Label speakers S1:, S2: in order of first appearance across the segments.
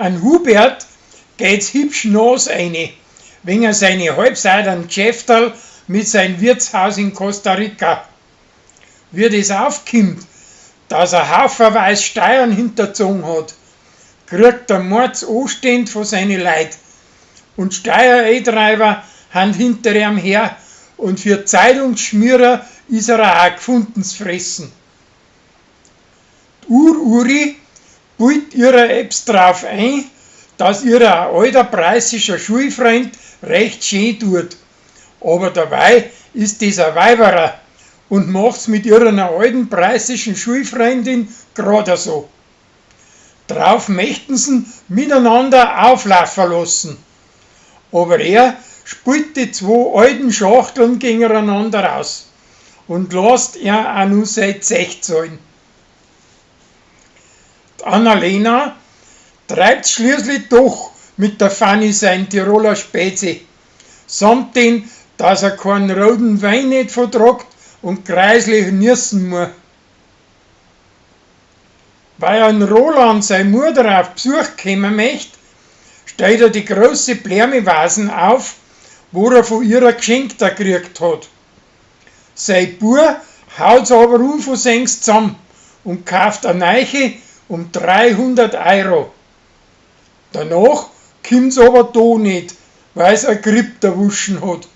S1: An Hubert geht's hübsch Nas eine, wenn er seine halbseidenen Geschäfterl mit seinem Wirtshaus in Costa Rica. Wie das aufkommt, dass er haufenweise Steuern hinterzogen hat, kriegt er Mordsanstände von seinen Leuten. Und Steuereintreiber haben hinter ihm her und für Zeitungsschmierer ist er auch gefunden zu fressen. Die Uri bildet ihrer Apps drauf ein, dass ihr ein alter preußischer Schulfreund recht schön tut. Aber dabei ist dieser Weiberer und macht's mit ihrer alten preußischen Schulfreundin gerade so. Drauf möchten sie miteinander auflaufen lassen. Aber er spielt die zwei alten Schachteln gegeneinander aus und lässt er auch nur sein Zecht zahlen. Die Annalena treibt schließlich doch mit der Fanny sein Tiroler Spezi, samt den, dass er keinen roten Wein nicht vertragt und kreislich nüssen muss. Weil ein Roland seine Mutter auf Besuch kommen möchte, stellt er die große Blärmevasen auf, wo er von ihrer geschenkt gekriegt hat. Sein Bub haut's aber unversehens zusammen und kauft eine neue um 300 €. Danach kommt's aber da nicht, weil's ein Grip erwuschen hat.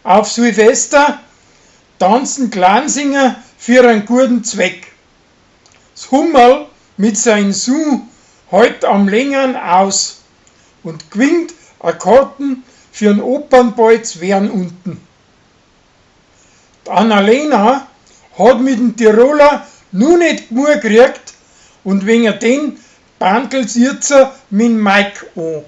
S1: Auf Silvester tanzen Klansinger für einen guten Zweck. Das Hummerl mit seinem Sohn hält am längeren aus und gewinnt eine Karten für einen Opernball zu Wern unten. Die Annalena hat mit dem Tiroler nur nicht genug gekriegt und wegen den bandelt sie jetzt mit dem Mike an.